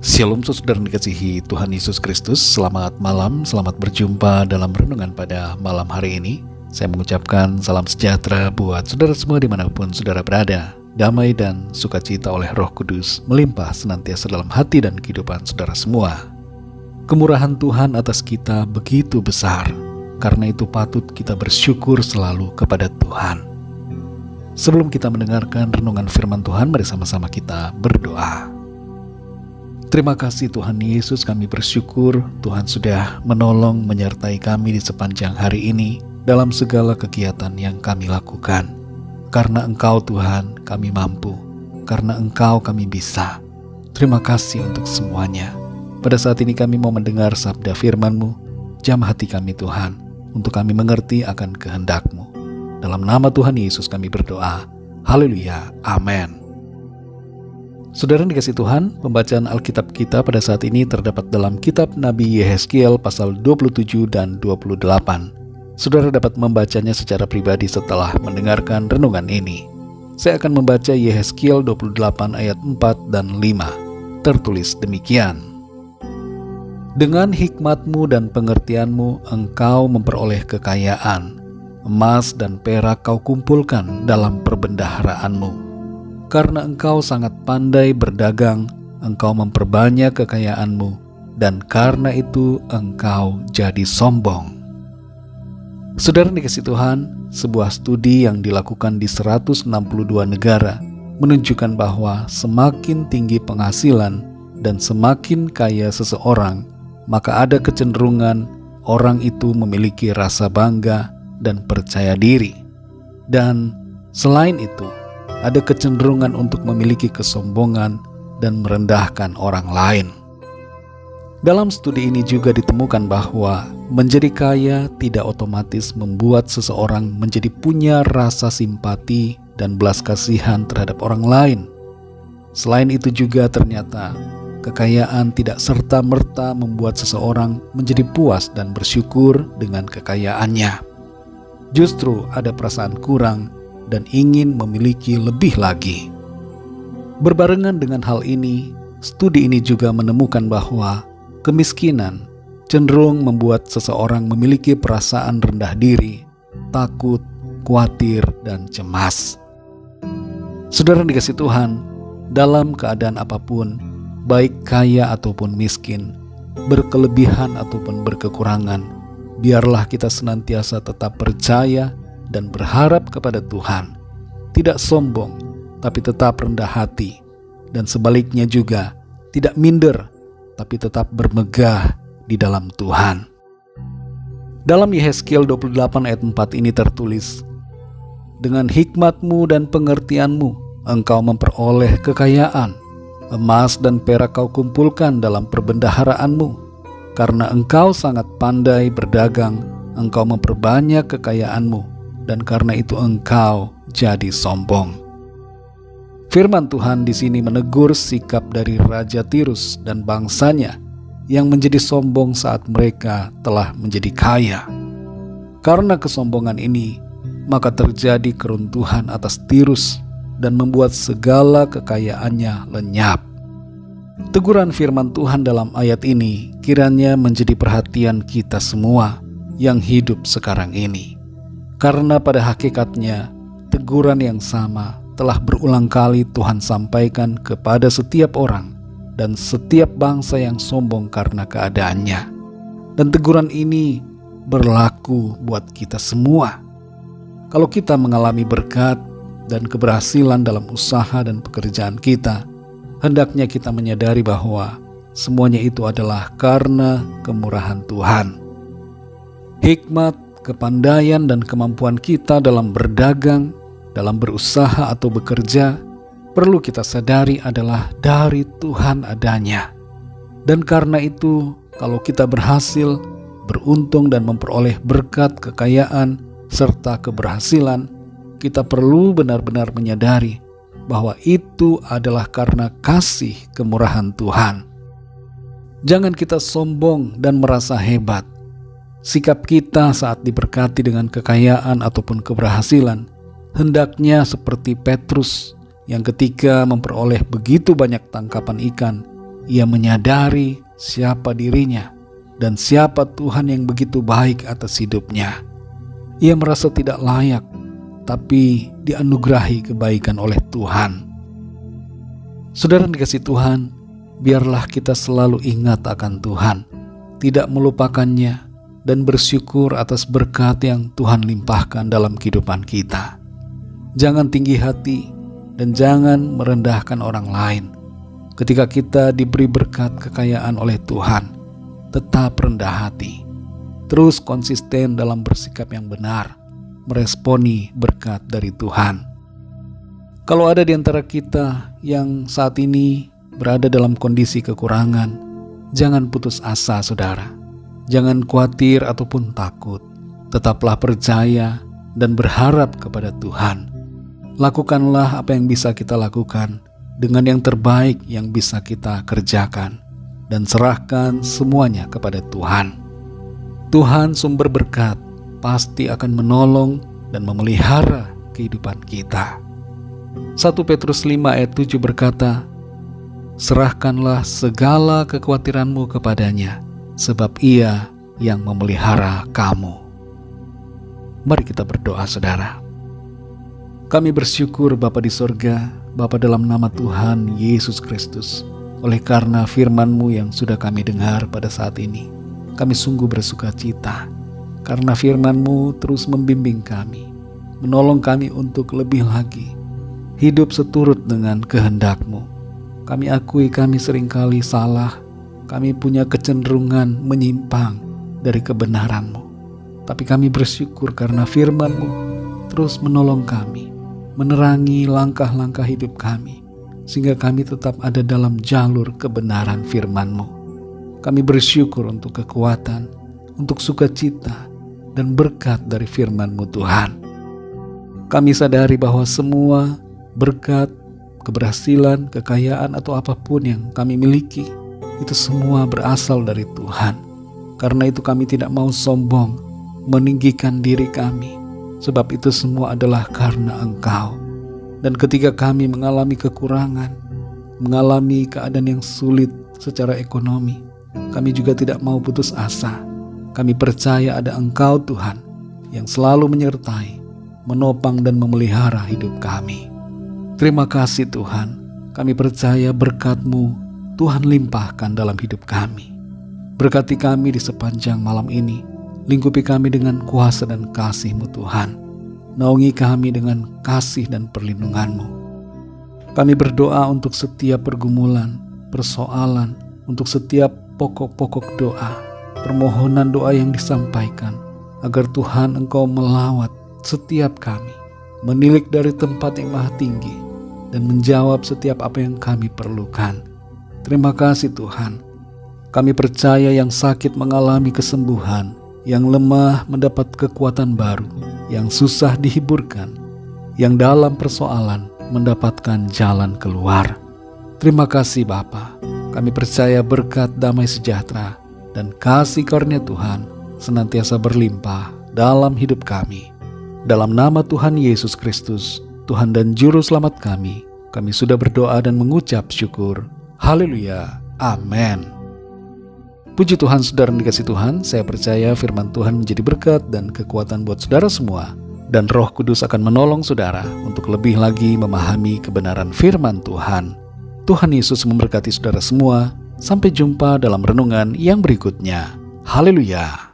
Shalom saudara yang dikasihi Tuhan Yesus Kristus. Selamat malam, selamat berjumpa dalam renungan pada malam hari ini. Saya mengucapkan salam sejahtera buat saudara semua dimanapun saudara berada. Damai dan sukacita oleh Roh Kudus melimpah senantiasa dalam hati dan kehidupan saudara semua. Kemurahan Tuhan atas kita begitu besar, karena itu patut kita bersyukur selalu kepada Tuhan. Sebelum kita mendengarkan renungan firman Tuhan, mari sama-sama kita berdoa. Terima kasih Tuhan Yesus, kami bersyukur Tuhan sudah menolong menyertai kami di sepanjang hari ini dalam segala kegiatan yang kami lakukan. Karena Engkau Tuhan kami mampu, karena Engkau kami bisa. Terima kasih untuk semuanya. Pada saat ini kami mau mendengar sabda firman-Mu. Jam hati kami Tuhan, untuk kami mengerti akan kehendak-Mu. Dalam nama Tuhan Yesus kami berdoa. Haleluya, amin. Saudara yang dikasihi Tuhan, pembacaan Alkitab kita pada saat ini terdapat dalam kitab Nabi Yehezkiel pasal 27 dan 28. Saudara dapat membacanya secara pribadi setelah mendengarkan renungan ini. Saya akan membaca Yehezkiel 28 ayat 4 dan 5. Tertulis demikian. Dengan hikmatmu dan pengertianmu engkau memperoleh kekayaan. Emas dan perak kau kumpulkan dalam perbendaharaanmu. Karena engkau sangat pandai berdagang, engkau memperbanyak kekayaanmu, dan karena itu engkau jadi sombong. Saudara dikasihi Tuhan, sebuah studi yang dilakukan di 162 negara menunjukkan bahwa semakin tinggi penghasilan dan semakin kaya seseorang, maka ada kecenderungan orang itu memiliki rasa bangga dan percaya diri. Dan selain itu, ada kecenderungan untuk memiliki kesombongan dan merendahkan orang lain. Dalam studi ini juga ditemukan bahwa menjadi kaya tidak otomatis membuat seseorang menjadi punya rasa simpati dan belas kasihan terhadap orang lain. Selain itu juga ternyata kekayaan tidak serta-merta membuat seseorang menjadi puas dan bersyukur dengan kekayaannya. Justru ada perasaan kurang dan ingin memiliki lebih lagi. Berbarengan dengan hal ini, studi ini juga menemukan bahwa kemiskinan cenderung membuat seseorang memiliki perasaan rendah diri, takut, khawatir, dan cemas. Saudara dikasihi Tuhan, dalam keadaan apapun, baik kaya ataupun miskin, berkelebihan ataupun berkekurangan, biarlah kita senantiasa tetap percaya dan berharap kepada Tuhan, tidak sombong, tapi tetap rendah hati, dan sebaliknya juga tidak minder, tapi tetap bermegah di dalam Tuhan. Dalam Yehezkiel 28 ayat 4 ini tertulis, dengan hikmatmu dan pengertianmu engkau memperoleh kekayaan, emas dan perak kau kumpulkan dalam perbendaharaanmu, karena engkau sangat pandai berdagang, engkau memperbanyak kekayaanmu, dan karena itu engkau jadi sombong. Firman Tuhan di sini menegur sikap dari Raja Tirus dan bangsanya yang menjadi sombong saat mereka telah menjadi kaya. Karena kesombongan ini, maka terjadi keruntuhan atas Tirus dan membuat segala kekayaannya lenyap. Teguran firman Tuhan dalam ayat ini kiranya menjadi perhatian kita semua yang hidup sekarang ini. Karena pada hakikatnya, teguran yang sama telah berulang kali Tuhan sampaikan kepada setiap orang dan setiap bangsa yang sombong karena keadaannya. Dan teguran ini berlaku buat kita semua. Kalau kita mengalami berkat dan keberhasilan dalam usaha dan pekerjaan kita, hendaknya kita menyadari bahwa semuanya itu adalah karena kemurahan Tuhan. Hikmat, kepandaian dan kemampuan kita dalam berdagang, dalam berusaha atau bekerja, perlu kita sadari adalah dari Tuhan adanya. Dan karena itu, kalau kita berhasil, beruntung dan memperoleh berkat, kekayaan, serta keberhasilan, kita perlu benar-benar menyadari bahwa itu adalah karena kasih kemurahan Tuhan. Jangan kita sombong dan merasa hebat. Sikap kita saat diberkati dengan kekayaan ataupun keberhasilan hendaknya seperti Petrus yang ketika memperoleh begitu banyak tangkapan ikan, ia menyadari siapa dirinya dan siapa Tuhan yang begitu baik atas hidupnya. Ia merasa tidak layak, tapi dianugerahi kebaikan oleh Tuhan. Saudara dikasih Tuhan, biarlah kita selalu ingat akan Tuhan, tidak melupakannya, dan bersyukur atas berkat yang Tuhan limpahkan dalam kehidupan kita. Jangan tinggi hati dan jangan merendahkan orang lain. Ketika kita diberi berkat kekayaan oleh Tuhan, tetap rendah hati. Terus konsisten dalam bersikap yang benar, meresponi berkat dari Tuhan. Kalau ada di antara kita yang saat ini berada dalam kondisi kekurangan, jangan putus asa, saudara. Jangan khawatir ataupun takut. Tetaplah percaya dan berharap kepada Tuhan. Lakukanlah apa yang bisa kita lakukan dengan yang terbaik yang bisa kita kerjakan, dan serahkan semuanya kepada Tuhan. Tuhan sumber berkat pasti akan menolong dan memelihara kehidupan kita. 1 Petrus 5 ayat 7 berkata, serahkanlah segala kekhawatiranmu kepadanya, sebab ia yang memelihara kamu. Mari kita berdoa, saudara. Kami bersyukur Bapa di sorga, Bapa dalam nama Tuhan Yesus Kristus, oleh karena firman-Mu yang sudah kami dengar pada saat ini. Kami sungguh bersuka cita, karena firman-Mu terus membimbing kami, menolong kami untuk lebih lagi hidup seturut dengan kehendak-Mu. Kami akui kami seringkali salah, kami punya kecenderungan menyimpang dari kebenaran-Mu. Tapi kami bersyukur karena firman-Mu terus menolong kami, menerangi langkah-langkah hidup kami, sehingga kami tetap ada dalam jalur kebenaran firman-Mu. Kami bersyukur untuk kekuatan, untuk sukacita, dan berkat dari firman-Mu Tuhan. Kami sadari bahwa semua berkat, keberhasilan, kekayaan, atau apapun yang kami miliki, itu semua berasal dari Tuhan. Karena itu kami tidak mau sombong, meninggikan diri kami, sebab itu semua adalah karena Engkau. Dan ketika kami mengalami kekurangan, mengalami keadaan yang sulit secara ekonomi, kami juga tidak mau putus asa. Kami percaya ada Engkau Tuhan yang selalu menyertai, menopang dan memelihara hidup kami. Terima kasih Tuhan, kami percaya berkat-Mu Tuhan limpahkan dalam hidup kami. Berkati kami di sepanjang malam ini, lingkupi kami dengan kuasa dan kasih-Mu Tuhan. Naungi kami dengan kasih dan perlindungan-Mu. Kami berdoa untuk setiap pergumulan, persoalan, untuk setiap pokok-pokok doa, permohonan doa yang disampaikan, agar Tuhan Engkau melawat setiap kami, menilik dari tempat yang maha tinggi, dan menjawab setiap apa yang kami perlukan. Terima kasih Tuhan. Kami percaya yang sakit mengalami kesembuhan, yang lemah mendapat kekuatan baru, yang susah dihiburkan, yang dalam persoalan mendapatkan jalan keluar. Terima kasih Bapa. Kami percaya berkat damai sejahtera dan kasih karunia Tuhan senantiasa berlimpah dalam hidup kami. Dalam nama Tuhan Yesus Kristus, Tuhan dan Juru Selamat kami sudah berdoa dan mengucap syukur. Haleluya. Amin. Puji Tuhan, saudara yang dikasih Tuhan, saya percaya firman Tuhan menjadi berkat dan kekuatan buat saudara semua. Dan Roh Kudus akan menolong saudara untuk lebih lagi memahami kebenaran firman Tuhan. Tuhan Yesus memberkati saudara semua. Sampai jumpa dalam renungan yang berikutnya. Haleluya.